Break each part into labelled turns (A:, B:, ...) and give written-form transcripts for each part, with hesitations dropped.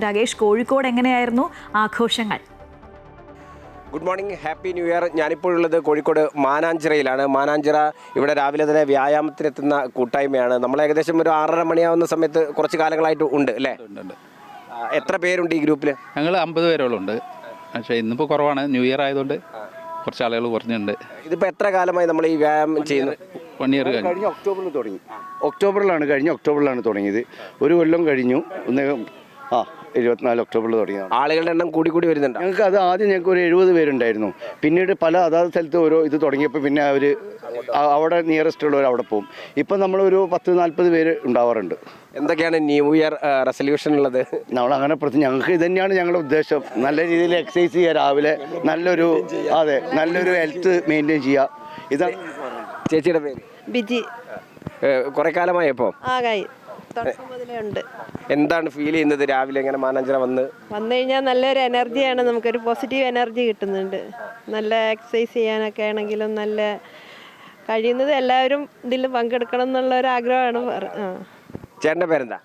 A: രാകേഷ്, കോഴിക്കോട് എങ്ങനെയായിരുന്നു ആഘോഷങ്ങൾ?
B: Good morning, happy new year. ഞാനിപ്പോഴുള്ളത് കോഴിക്കോട് മാനാഞ്ചിറയിലാണ്. മാനാഞ്ചിറ ഇവിടെ രാവിലെ തന്നെ വ്യായാമത്തിനെത്തുന്ന കൂട്ടായ്മയാണ്. നമ്മൾ ഏകദേശം ഒരു 6:30 മണിയാവുന്ന സമയത്ത് കുറച്ച് കാലങ്ങളായിട്ട് ഉണ്ട് അല്ലേ? എത്ര പേരുണ്ട് ഈ ഗ്രൂപ്പിൽ?
C: ഞങ്ങൾ 50 പേരോളം ഉണ്ട്. പക്ഷേ ഇന്നിപ്പോൾ കുറവാണ്, ന്യൂ ഇയർ ആയതുകൊണ്ട് കുറച്ച് ആളുകൾ കുറഞ്ഞുണ്ട്.
B: ഇതിപ്പോൾ എത്ര കാലമായി നമ്മൾ ഈ വ്യായാമം ചെയ്യുന്നത്?
C: 1 ഇയർ
D: കഴിഞ്ഞ ഒക്ടോബറിൽ തുടങ്ങി. കഴിഞ്ഞ ഒക്ടോബറിലാണ് തുടങ്ങിയത്. ഒരു കൊല്ലം കഴിഞ്ഞു. 24 ഒക്ടോബറിൽ തുടങ്ങിയതാണ്.
B: ആളുകളുടെ എണ്ണം കൂടി വരുന്നുണ്ട്.
D: ഞങ്ങൾക്ക് അത് ആദ്യം ഞങ്ങൾക്ക് ഒരു 70 പേരുണ്ടായിരുന്നു. പിന്നീട് അതാത് സ്ഥലത്ത് ഓരോ ഇത് തുടങ്ങിയപ്പോൾ പിന്നെ അവർ അവിടെ നിയറസ്റ്റ് ഉള്ളവർ അവിടെ പോകും. ഇപ്പം നമ്മളൊരു 10-40 പേര് ഉണ്ടാവാറുണ്ട്.
B: എന്തൊക്കെയാണ് ന്യൂ ഇയർ റെസൊല്യൂഷൻ ഉള്ളത്?
D: നമ്മളങ്ങനെ ഞങ്ങൾക്ക് ഇത് തന്നെയാണ് ഞങ്ങളുടെ ഉദ്ദേശം. നല്ല രീതിയിൽ എക്സസൈസ് ചെയ്യുക, രാവിലെ നല്ലൊരു ഹെൽത്ത് മെയിൻറ്റെയിൻ ചെയ്യുക. ഇതാണ്.
B: ചേച്ചിയുടെ പേര്?
E: ബിജി.
B: കുറെ കാലമായപ്പോ
E: ഉണ്ട്.
B: എന്താണ് ഫീൽ ചെയ്യുന്നത് രാവിലെ ഇങ്ങനെ മാനാഞ്ചിറ വന്നു
E: കഴിഞ്ഞാൽ നല്ലൊരു എനർജിയാണ്, നമുക്കൊരു പോസിറ്റീവ് എനർജി കിട്ടുന്നുണ്ട്. നല്ല എക്സസൈസ് ചെയ്യാനൊക്കെ ആണെങ്കിലും നല്ല കഴിയുന്നത് എല്ലാവരും ഇതിൽ പങ്കെടുക്കണം എന്നുള്ള ഒരു ആഗ്രഹമാണ്.
B: ചേട്ടൻ്റെ പേരെന്താ?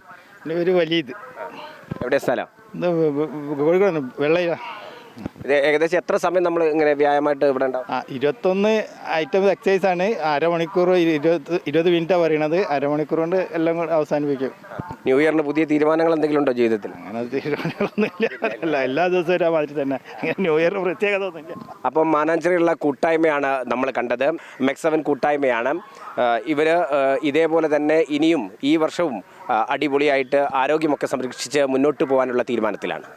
F: ഒരു വലിയ ഇത്
B: എവിടെ സ്ഥലം?
F: കോഴിക്കോട് വെള്ളയില.
B: ഇത് ഏകദേശം എത്ര സമയം നമ്മൾ ഇങ്ങനെ വ്യായാമമായിട്ട് ഇവിടെ ഉണ്ടാവും?
F: 21 ഐറ്റം എക്സസൈസ് ആണ്. അരമണിക്കൂർ 20 മിനിറ്റാണ് പറയണത്. അരമണിക്കൂർ കൊണ്ട് എല്ലാം കൂടെ അവസാനിപ്പിക്കും.
B: ന്യൂ ഇയറിന് പുതിയ തീരുമാനങ്ങൾ എന്തെങ്കിലും ഉണ്ടോ ജീവിതത്തിൽ?
F: അങ്ങനെ തീരുമാനങ്ങളൊന്നുമില്ല. എല്ലാ ദിവസവും ആ മാതിരി തന്നെ. ന്യൂ ഇയർ പ്രത്യേകത ഒന്നുമില്ല.
B: അപ്പം മാനാഞ്ചിറയുള്ള കൂട്ടായ്മയാണ് നമ്മൾ കണ്ടത്. മെക്സവൻ കൂട്ടായ്മയാണ് ഇവർ. ഇതേപോലെ തന്നെ ഇനിയും ഈ വർഷവും അടിപൊളിയായിട്ട് ആരോഗ്യമൊക്കെ സംരക്ഷിച്ച് മുന്നോട്ട് പോകാനുള്ള തീരുമാനത്തിലാണ്.